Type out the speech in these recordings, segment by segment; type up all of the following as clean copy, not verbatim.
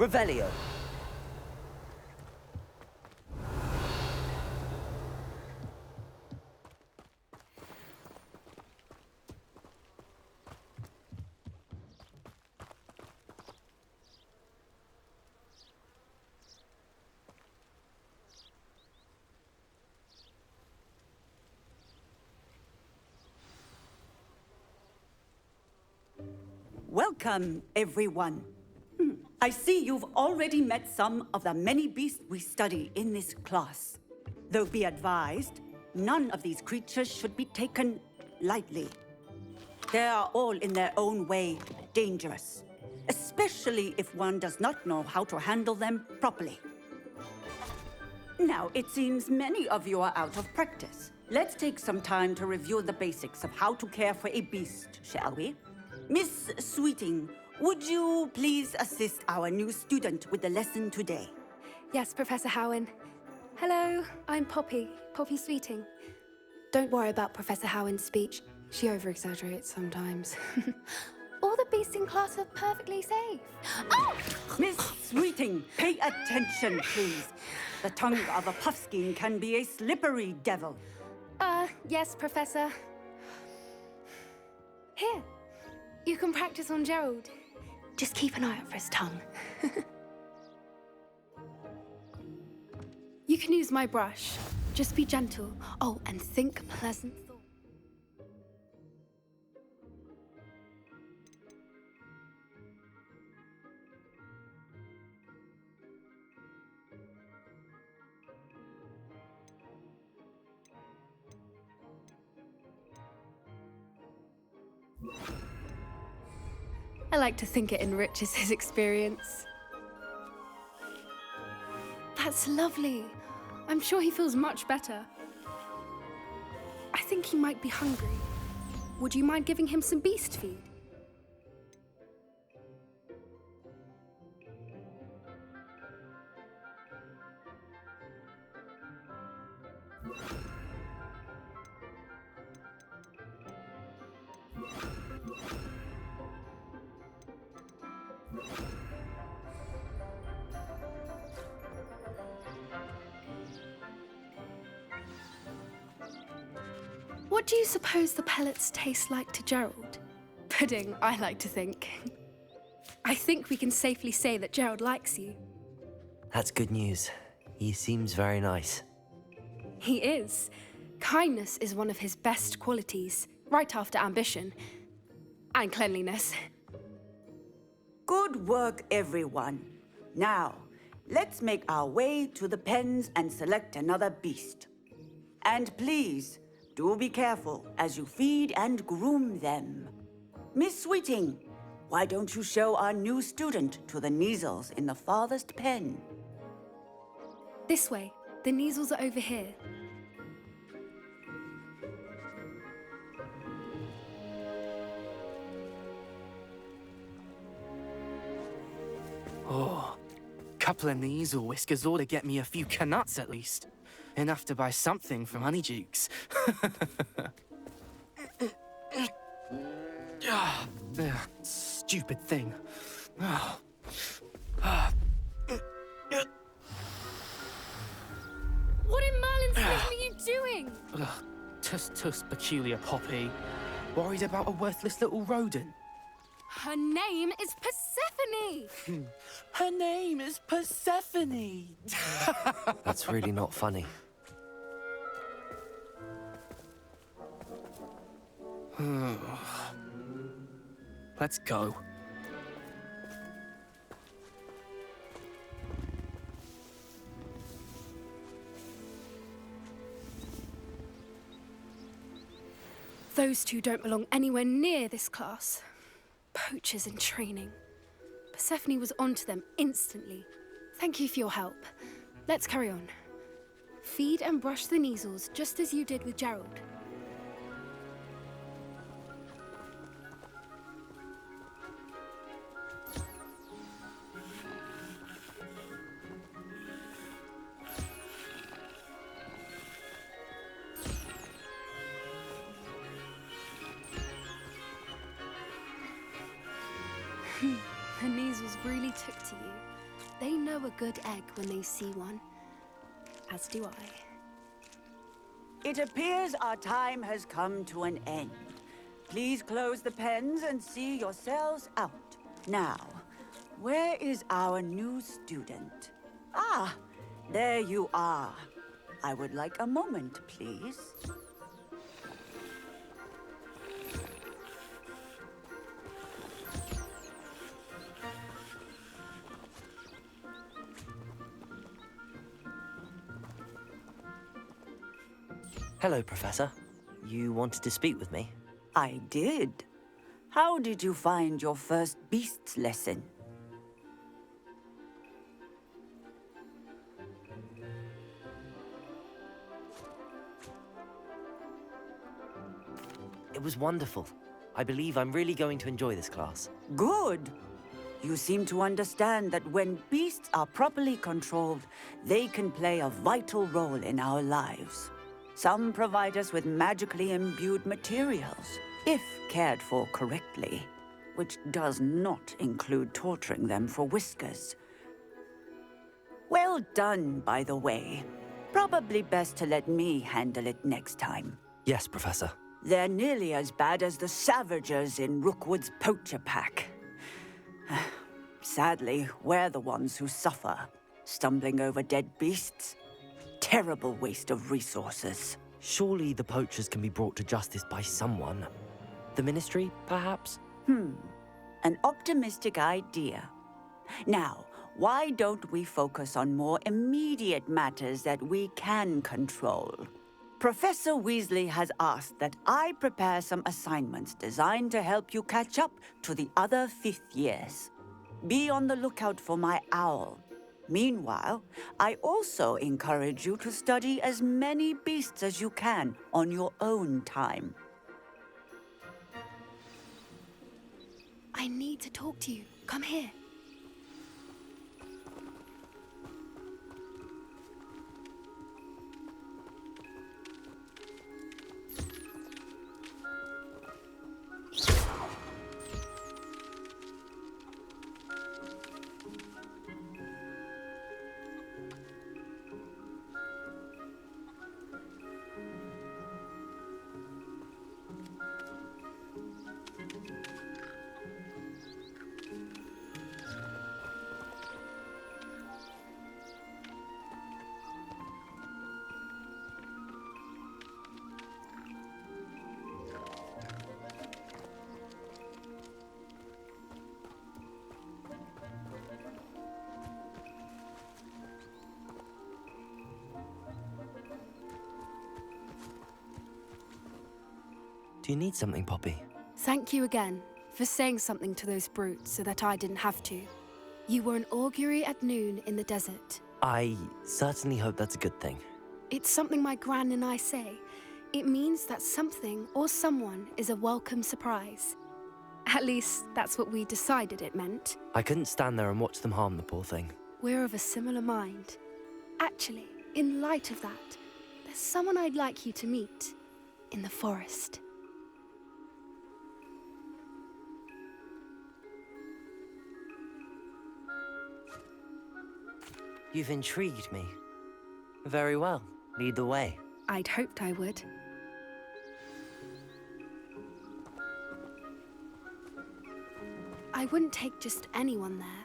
Revelio. Welcome, everyone. I see you've already met some of the many beasts we study in this class. Though be advised, none of these creatures should be taken lightly. They are all in their own way dangerous, especially if one does not know how to handle them properly. Now, it seems many of you are out of practice. Let's take some time to review the basics of how to care for a beast, shall we? Miss Sweeting, would you please assist our new student with the lesson today? Yes, Professor Howen. Hello, I'm Poppy Sweeting. Don't worry about Professor Howen's speech. She over-exaggerates sometimes. All the beasts in class are perfectly safe. Oh! Miss Sweeting, pay attention, please. The tongue of a puffskein can be a slippery devil. Yes, Professor. Here, you can practice on Gerald. Just keep an eye out for his tongue. You can use my brush. Just be gentle. Oh, and think pleasant thoughts. I like to think it enriches his experience. That's lovely. I'm sure he feels much better. I think he might be hungry. Would you mind giving him some beast feed? What do you suppose the pellets taste like to Gerald? Pudding, I like to think. I think we can safely say that Gerald likes you. That's good news. He seems very nice. He is. Kindness is one of his best qualities, right after ambition. And cleanliness. Good work, everyone. Now, let's make our way to the pens and select another beast. And please, do be careful as you feed and groom them. Miss Sweeting, why don't you show our new student to the Kneazles in the farthest pen? This way. The Kneazles are over here. Oh, couple of Kneazle whiskers ought to get me a few canuts at least. Enough to buy something from Honeydukes. Stupid thing. What in Merlin's name are you doing? Tuss, peculiar Poppy. Worried about a worthless little rodent. Her name is Persephone! Her name is Persephone! That's really not funny. Let's go. Those two don't belong anywhere near this class. Poachers in training. Persephone was onto them instantly. Thank you for your help. Let's carry on. Feed and brush the Kneazles just as you did with Gerald. The Kneazles really took to you. They know a good egg when they see one. As do I. It appears our time has come to an end. Please close the pens and see yourselves out. Now, where is our new student? Ah, there you are. I would like a moment, please. Hello, Professor. You wanted to speak with me? I did. How did you find your first beasts lesson? It was wonderful. I believe I'm really going to enjoy this class. Good. You seem to understand that when beasts are properly controlled, they can play a vital role in our lives. Some provide us with magically imbued materials, if cared for correctly, which does not include torturing them for whiskers. Well done, by the way. Probably best to let me handle it next time. Yes, Professor. They're nearly as bad as the Savagers in Rookwood's poacher pack. Sadly, we're the ones who suffer, stumbling over dead beasts. Terrible waste of resources. Surely the poachers can be brought to justice by someone. The Ministry, perhaps? An optimistic idea. Now, why don't we focus on more immediate matters that we can control? Professor Weasley has asked that I prepare some assignments designed to help you catch up to the other fifth years. Be on the lookout for my owl. Meanwhile, I also encourage you to study as many beasts as you can on your own time. I need to talk to you. Come here. Do you need something, Poppy? Thank you again for saying something to those brutes so that I didn't have to. You were an augury at noon in the desert. I certainly hope that's a good thing. It's something my gran and I say. It means that something or someone is a welcome surprise. At least, that's what we decided it meant. I couldn't stand there and watch them harm the poor thing. We're of a similar mind. Actually, in light of that, there's someone I'd like you to meet. In the forest. You've intrigued me. Very well. Lead the way. I'd hoped I would. I wouldn't take just anyone there.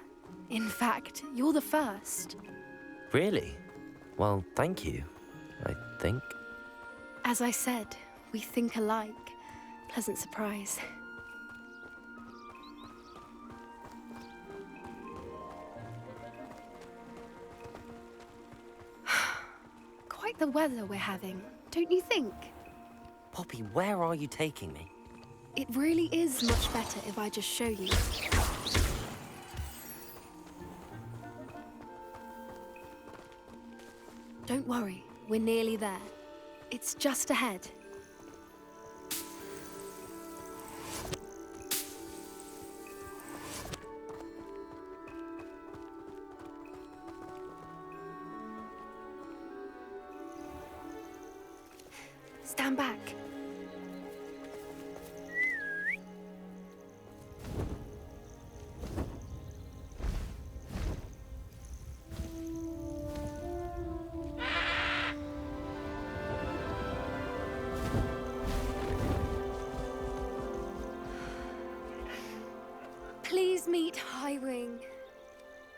In fact, you're the first. Really? Well, thank you, I think. As I said, we think alike. Pleasant surprise. Quite the weather we're having, don't you think? Poppy, where are you taking me? It really is much better if I just show you. Don't worry, we're nearly there. It's just ahead. Stand back.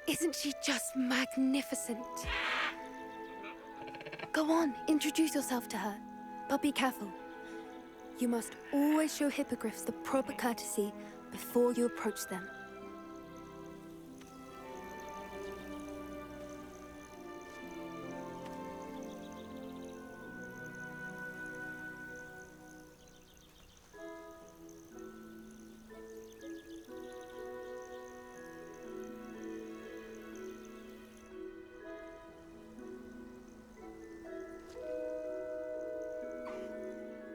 Isn't she just magnificent? Go on, introduce yourself to her. But be careful. You must always show hippogriffs the proper courtesy before you approach them.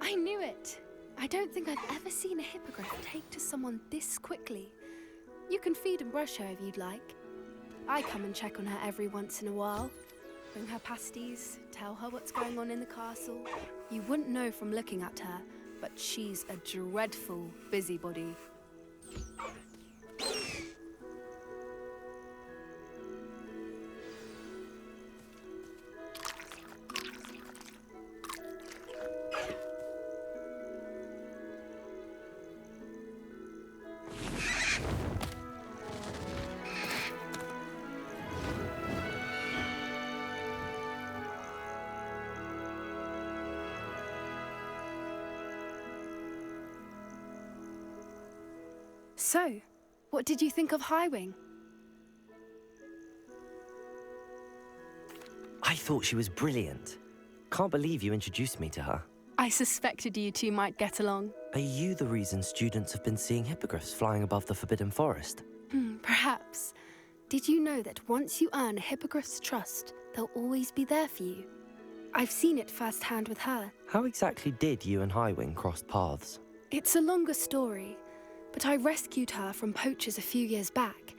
I knew it! I don't think I've ever seen a hippogriff take to someone this quickly. You can feed and brush her if you'd like. I come and check on her every once in a while. Bring her pasties, tell her what's going on in the castle. You wouldn't know from looking at her, but she's a dreadful busybody. So, what did you think of Highwing? I thought she was brilliant. Can't believe you introduced me to her. I suspected you two might get along. Are you the reason students have been seeing hippogriffs flying above the Forbidden Forest? Perhaps. Did you know that once you earn a hippogriff's trust, they'll always be there for you? I've seen it firsthand with her. How exactly did you and Highwing cross paths? It's a longer story, but I rescued her from poachers a few years back.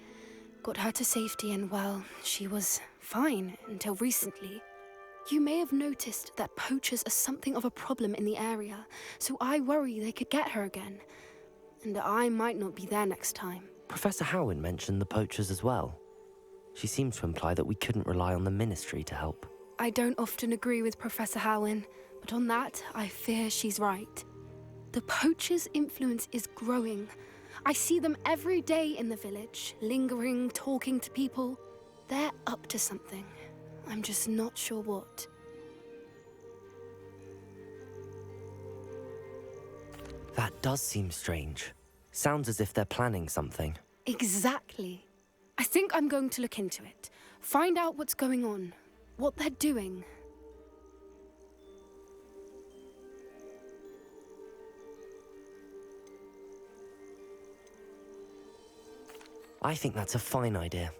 Got her to safety and, well, she was fine until recently. You may have noticed that poachers are something of a problem in the area, so I worry they could get her again. And I might not be there next time. Professor Howin mentioned the poachers as well. She seems to imply that we couldn't rely on the Ministry to help. I don't often agree with Professor Howin, but on that, I fear she's right. The poachers' influence is growing. I see them every day in the village, lingering, talking to people. They're up to something. I'm just not sure what. That does seem strange. Sounds as if they're planning something. Exactly. I think I'm going to look into it. Find out what's going on, what they're doing. I think that's a fine idea.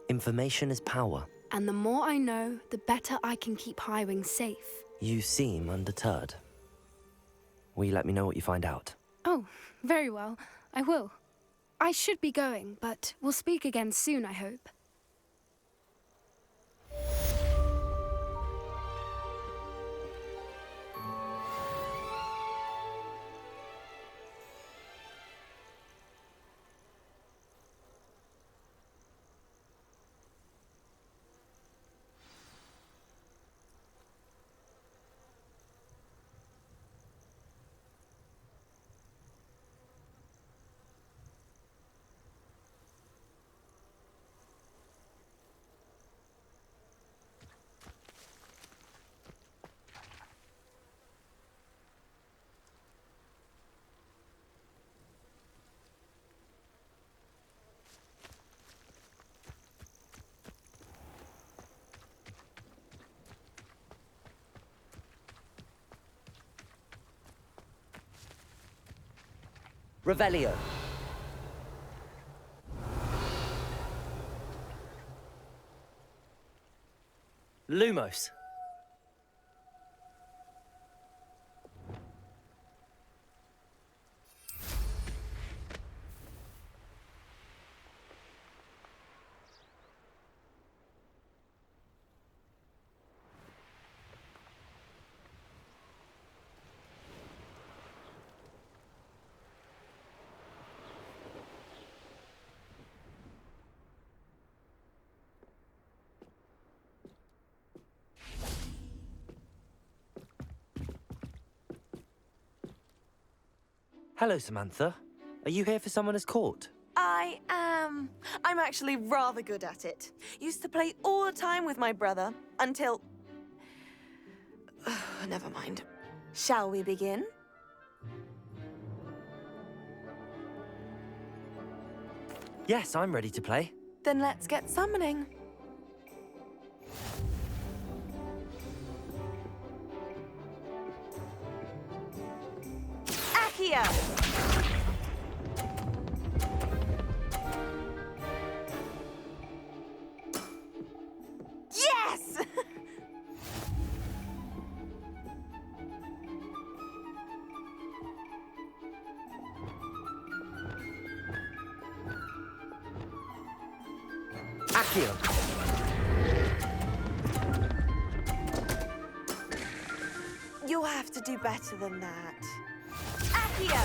Information is power. And the more I know, the better I can keep Highwing safe. You seem undeterred. Will you let me know what you find out? Oh, very well. I will. I should be going, but we'll speak again soon, I hope. Revelio. Lumos. Hello, Samantha. Are you here for someone as court? I am. I'm actually rather good at it. Used to play all the time with my brother, until... Never mind. Shall we begin? Yes, I'm ready to play. Then let's get summoning. Accio! Yes! Accio! You'll have to do better than that. Accio!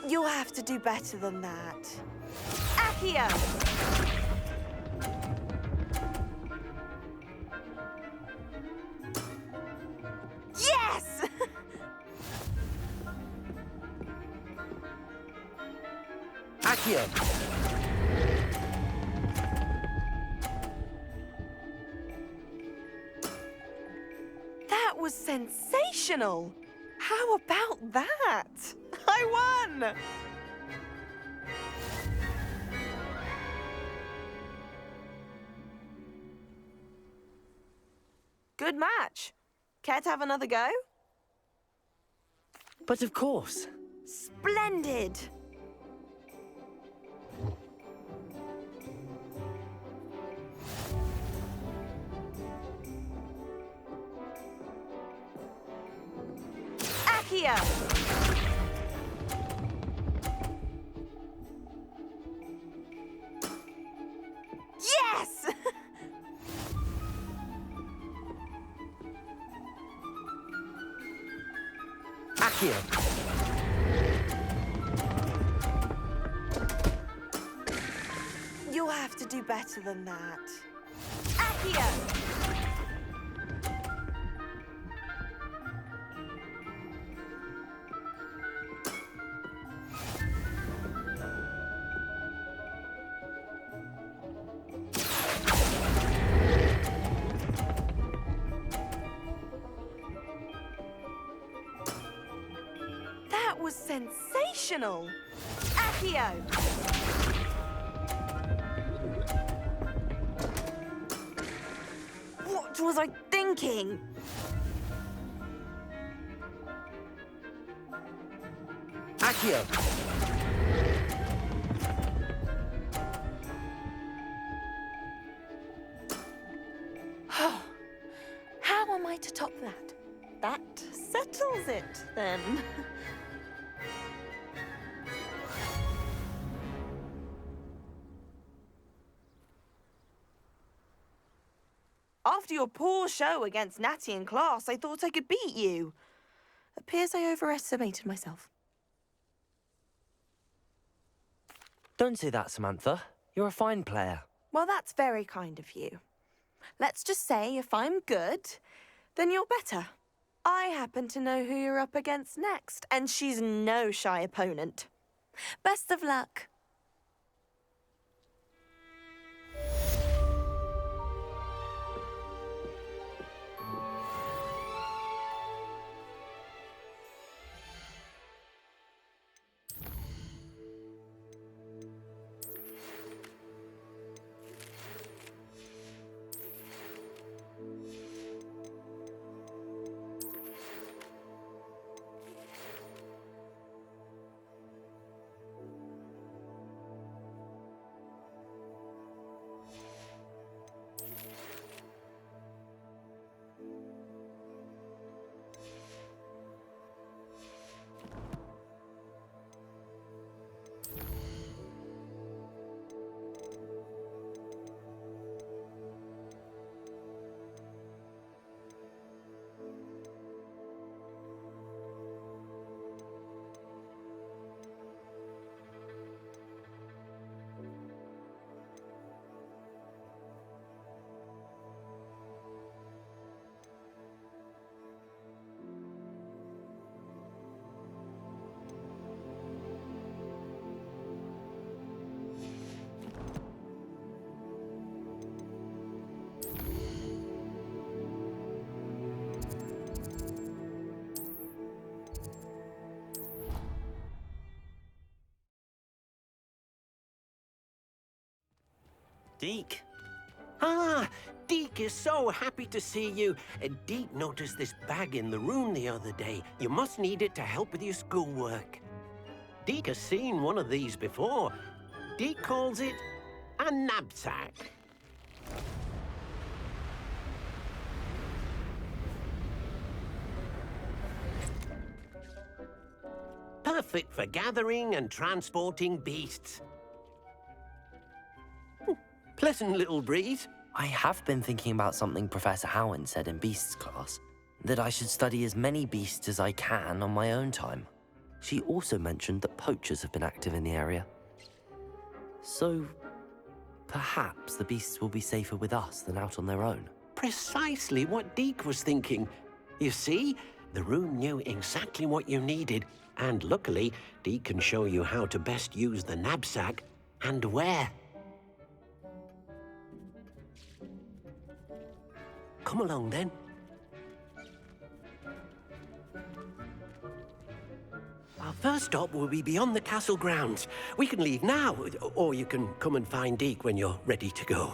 You'll have to do better than that. Accio! Yes! Accio! That was sensational! How about that? I won! Good match. Care to have another go? But of course. Splendid! Accio! Yes! Accio! You'll have to do better than that. Accio! That was sensational! Accio! What was I thinking? Accio! How am I to top that? That settles it, then. After your poor show against Natty in class, I thought I could beat you. Appears I overestimated myself. Don't say that, Samantha. You're a fine player. Well, that's very kind of you. Let's just say if I'm good, then you're better. I happen to know who you're up against next, and she's no shy opponent. Best of luck. Deke. Ah, Deke is so happy to see you. Deke noticed this bag in the room the other day. You must need it to help with your schoolwork. Deke has seen one of these before. Deke calls it a knapsack. Perfect for gathering and transporting beasts. Pleasant little breeze. I have been thinking about something Professor Howard said in Beasts class, that I should study as many beasts as I can on my own time. She also mentioned that poachers have been active in the area. So, perhaps the beasts will be safer with us than out on their own. Precisely what Deke was thinking. You see, the room knew exactly what you needed, and luckily, Deke can show you how to best use the knapsack and where. Come along, then. Our first stop will be beyond the castle grounds. We can leave now, or you can come and find Deke when you're ready to go.